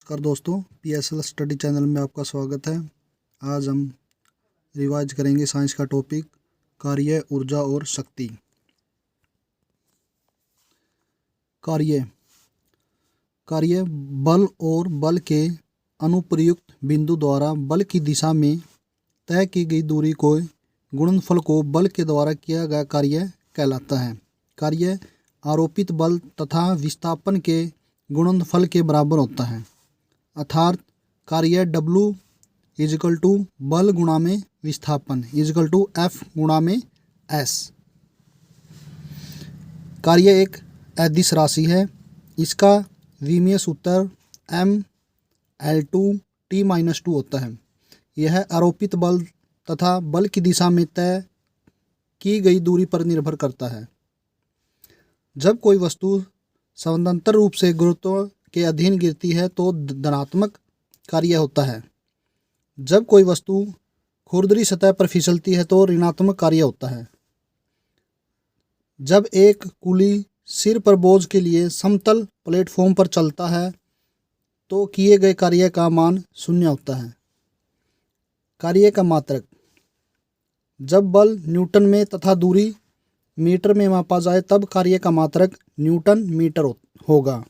नमस्कार दोस्तों, PSL study channel में आपका स्वागत है। आज हम रिवाइज करेंगे साइंस का टॉपिक कार्य, ऊर्जा और शक्ति। कार्य बल और बल के अनुप्रयुक्त बिंदु द्वारा बल की दिशा में तय की गई दूरी को गुणनफल को बल के द्वारा किया गया कार्य कहलाता है। कार्य आरोपित बल तथा विस्थापन के गुणनफल के बराबर होता है, अर्थात कार्य W इजिकल टू बल गुणा में विस्थापन इजिकल टू F गुणा में S। कार्य एक अदिश राशि है। इसका विमीय सूत्र M(L2T-2) होता है। यह आरोपित बल तथा बल की दिशा में तय की गई दूरी पर निर्भर करता है। जब कोई वस्तु समानांतर रूप से गुरुत्व के अधीन गिरती है तो धनात्मक कार्य होता है। जब कोई वस्तु खुरदरी सतह पर फिसलती है तो ऋणात्मक कार्य होता है। जब एक कुली सिर पर बोझ के लिए समतल प्लेटफॉर्म पर चलता है तो किए गए कार्य का मान 0 होता है। कार्य का मात्रक। जब बल न्यूटन में तथा दूरी मीटर में मापा जाए तब कार्य का मात्रक न्यूटन मीटर होगा।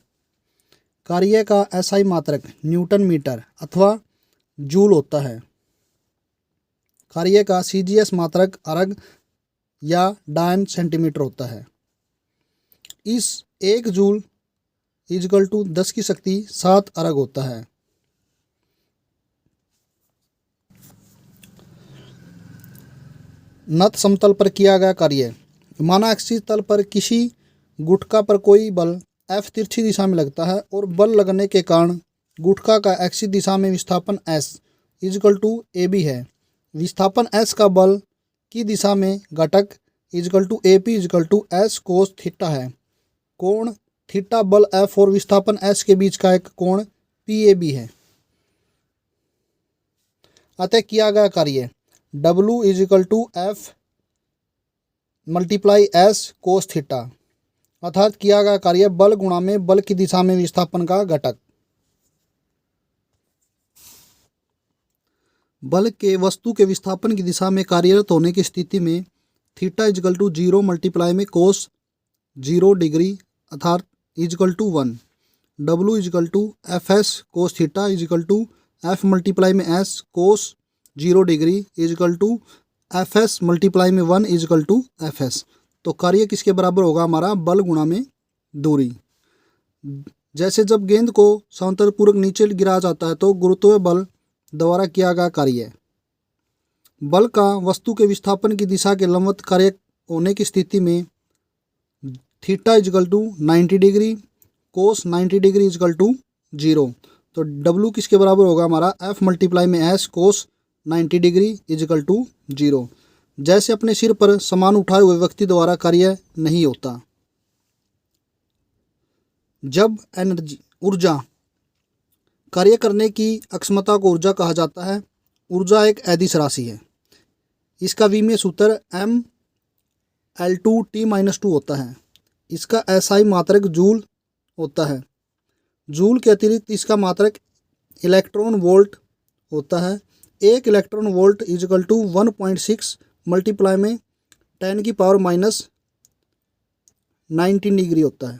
कार्य का एसआई मात्रक न्यूटन मीटर अथवा जूल होता है। कार्य का सीजीएस मात्रक अर्ग या डायन सेंटीमीटर होता है। इस 1 जूल इजिकल टू 10 की शक्ति 7 अर्ग होता है। नत समतल पर किया गया कार्य। माना अक्षीय तल पर किसी गुटका पर कोई बल F तिरछी दिशा में लगता है और बल लगने के कारण गुटका का अक्षीय दिशा में विस्थापन S इजिकल टू AB है। विस्थापन S का बल की दिशा में घटक equal to AP equal to S cos theta है। कोण थीटा बल F और विस्थापन S के बीच का एक कोण PAB है। अतः किया गया कार्य W equal to F multiply S cos theta, अर्थात किया गया कार्य बल गुणा में बल की दिशा में विस्थापन का घटक। बल के वस्तु के विस्थापन की दिशा में कार्यरत होने की स्थिति में थीटा इजिकल टू 0 मल्टीप्लाई में कोस 0 डिग्री अर्थात equal to 1। W equal to FS cos theta equal to F multiply में S cos 0 degree equal to FS multiply में 1 इजिकल टू FS। तो कार्य किसके बराबर होगा? हमारा बल गुणा में दूरी। जैसे जब गेंद को समांतरपूर्वक नीचे गिराया जाता है तो गुरुत्व बल द्वारा किया गया कार्य। बल का वस्तु के विस्थापन की दिशा के लंबवत कार्य होने की स्थिति में theta equal to 90 degree cos 90 degree equal to 0। तो W किसके बराबर होगा? हमारा F मल्टीप्लाई में S cos 90 degree equal to 0। जैसे अपने सिर पर सामान उठाए हुए व्यक्ति द्वारा कार्य नहीं होता। जब ऊर्जा कार्य करने की अक्षमता को ऊर्जा कहा जाता है। ऊर्जा एक अदिश राशि है। इसका विमीय सूत्र M(L2T-2) होता है। इसका एसआई मात्रक जूल होता है। जूल के अतिरिक्त इसका मात्रक इलेक्ट्रॉन वोल्ट होता है। 1 electron volt equal to 1.6 multiply में 10 की पावर माइनस 19 डिग्री होता है।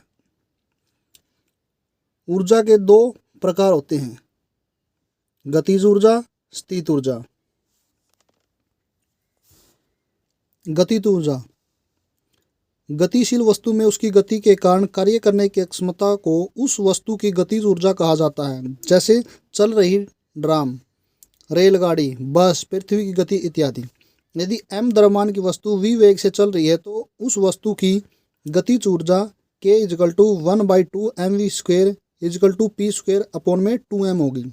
ऊर्जा के 2 प्रकार होते हैं, गतिज ऊर्जा, स्थित ऊर्जा। गतिज ऊर्जा गतिशील वस्तु में उसकी गति के कारण कार्य करने की क्षमता को उस वस्तु की गतिज ऊर्जा कहा जाता है। जैसे चल रही ड्राम, रेलगाड़ी, बस, पृथ्वी की गति इत्यादि। यदि m द्रव्यमान की वस्तु v वेग से चल रही है तो उस वस्तु की गतिज ऊर्जा k equal to 1/2 mv² equal to p² upon में 2m होगी।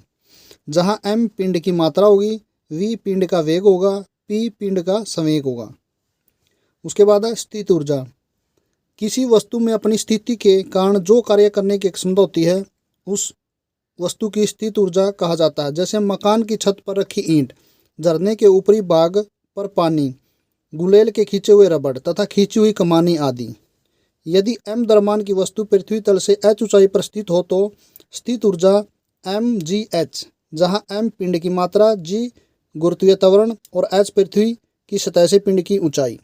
जहाँ m पिंड की मात्रा होगी, v पिंड का वेग होगा, p पिंड का संवेग होगा। उसके बाद है स्थित ऊर्जा। किसी वस्तु में अपनी स्थिति के कारण जो कार्य करने की क्षमता होती है उस वस्तु की स्थित ऊर्जा कहा जाता है। जैसे मकान की छत पर रखी ईंट, झरने के ऊपरी भाग पर पानी, गुलेल के खींचे हुए रबड़ तथा खींची हुई कमानी आदि। यदि m द्रव्यमान की वस्तु पृथ्वी तल से h ऊंचाई पर स्थित हो तो स्थित ऊर्जा mgh, जहाँ m पिंड की मात्रा, g गुरुत्वीय त्वरण और h पृथ्वी की सतह से पिंड की ऊंचाई।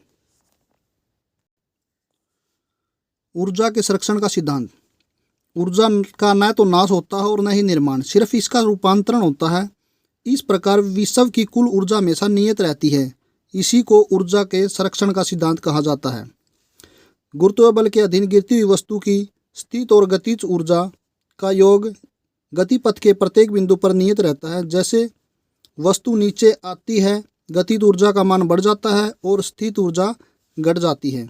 ऊर्जा के संरक्षण का सिद्धांत। ऊर्जा का न तो नाश होता है और न ही निर्माण, सिर्फ इसका रूपांतरण होता है। इस प्रकार विश्व की कुल ऊर्जा हमेशा नियत रहती है। इसी को ऊर्जा के संरक्षण का सिद्धांत कहा जाता है। गुरुत्व बल के अधीन गिरती हुई वस्तु की स्थित और गतिज ऊर्जा का योग गतिपथ के प्रत्येक बिंदु पर नियत रहता है। जैसे वस्तु नीचे आती है, गतिज ऊर्जा का मान बढ़ जाता है और स्थित ऊर्जा घट जाती है।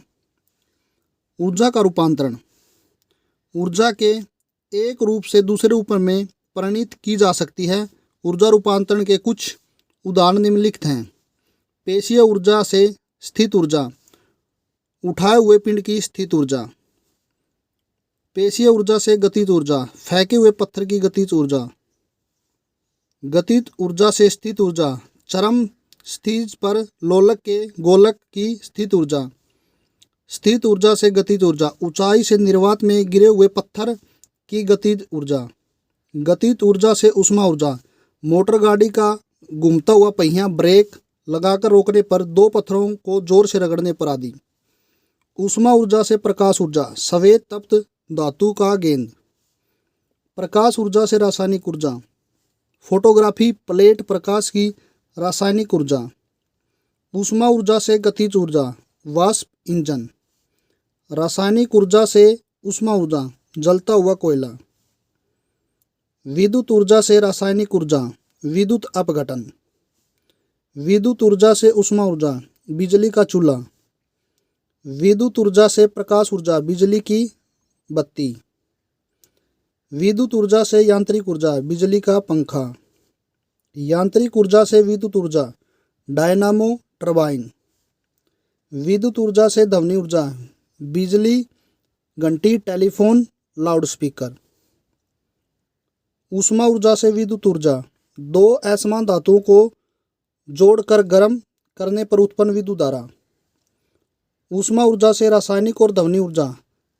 ऊर्जा का रूपांतरण। ऊर्जा के एक रूप से दूसरे रूप में परिणत की जा सकती है। ऊर्जा रूपांतरण के कुछ उदाहरण निम्नलिखित हैं। पेशीय ऊर्जा से स्थित ऊर्जा, उठाए हुए पिंड की स्थित ऊर्जा। पेशीय ऊर्जा से गतिज ऊर्जा, फेंके हुए पत्थर की गतिज ऊर्जा। गतिज ऊर्जा से स्थित ऊर्जा, चरम स्थिति पर लोलक के गोलक की स्थित ऊर्जा। स्थित ऊर्जा से गतिज ऊर्जा, ऊंचाई से निर्वात में गिरे हुए पत्थर की गतिज ऊर्जा। गतिज ऊर्जा से ऊष्मा ऊर्जा, मोटर गाड़ी का घूमता हुआ पहिया ब्रेक लगाकर रोकने पर दो पत्थरों को जोर से रगड़ने पर आदि। ऊष्मा ऊर्जा से प्रकाश ऊर्जा, सफेद तप्त धातु का गेंद। प्रकाश ऊर्जा से रासायनिक ऊर्जा, फोटोग्राफी प्लेट प्रकाश की रासायनिक ऊर्जा। ऊष्मा ऊर्जा से गतिज ऊर्जा, वाष्प इंजन। रासायनिक ऊर्जा से ऊष्मा ऊर्जा, जलता हुआ कोयला। विद्युत ऊर्जा से रासायनिक ऊर्जा, विद्युत अपघटन। विद्युत ऊर्जा से ऊष्मा ऊर्जा, बिजली का चूल्हा। विद्युत ऊर्जा से प्रकाश ऊर्जा, बिजली की बत्ती। विद्युत ऊर्जा से यांत्रिक ऊर्जा, बिजली का पंखा। यांत्रिक ऊर्जा से विद्युत ऊर्जा, डायनामो टरबाइन। विद्युत ऊर्जा से ध्वनि ऊर्जा, बिजली घंटी टेलीफोन लाउडस्पीकर। ऊष्मा ऊर्जा से विद्युत ऊर्जा, दो असमान धातुओं को जोड़कर गर्म करने पर उत्पन्न विद्युत धारा। ऊष्मा ऊर्जा से रासायनिक और ध्वनि ऊर्जा,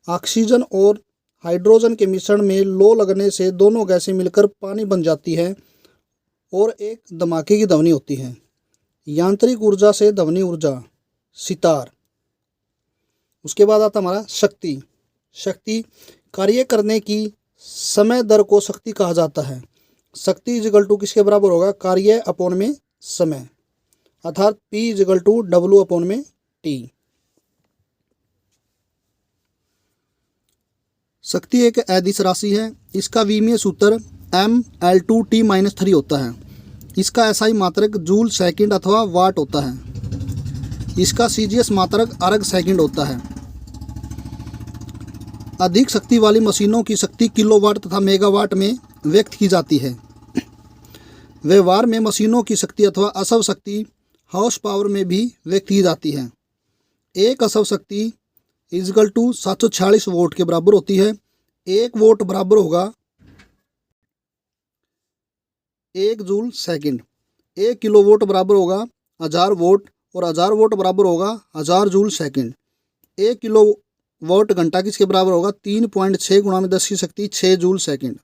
ऑक्सीजन और हाइड्रोजन के मिश्रण में लो लगने से दोनों गैसें मिलकर पानी बन जाती है और एक धमाके की ध्वनि होती है। यांत्रिक ऊर्जा से ध्वनि ऊर्जा, सितार। उसके बाद आता हमारा शक्ति। शक्ति कार्य करने की समय दर को शक्ति कहा जाता है। शक्ति इक्वल टू किसके बराबर होगा, कार्य अपॉन में समय, अर्थात P equal to W upon में T। शक्ति एक अदिश राशि है। इसका विमीय सूत्र mL2T-3 होता है। इसका एसआई मात्रक जूल सेकंड अथवा वाट होता है। इसका सीजीएस मात्रक अर्ग सेकंड होता है। अधिक शक्ति वाली मशीनों की शक्ति किलोवाट तथा मेगावाट में व्यक्त की जाती है। व्यवहार में मशीनों की शक्ति अथवा असव शक्ति हाउस पावर में भी व्यक्त की जाती है। एक असव शक्ति इक्वल टू 746 वोल्ट के बराबर होती है। 1 वोल्ट बराबर होगा 1 जूल सेकंड। 1 किलोवाट बराबर होगा 1000 वोल्ट और 1000 वोल्ट बराबर होगा 1000 जूल सेकंड। 1 किलोवाट घंटा किसके बराबर होगा 3.6 × 10 की शक्ति 6 जूल सेकंड।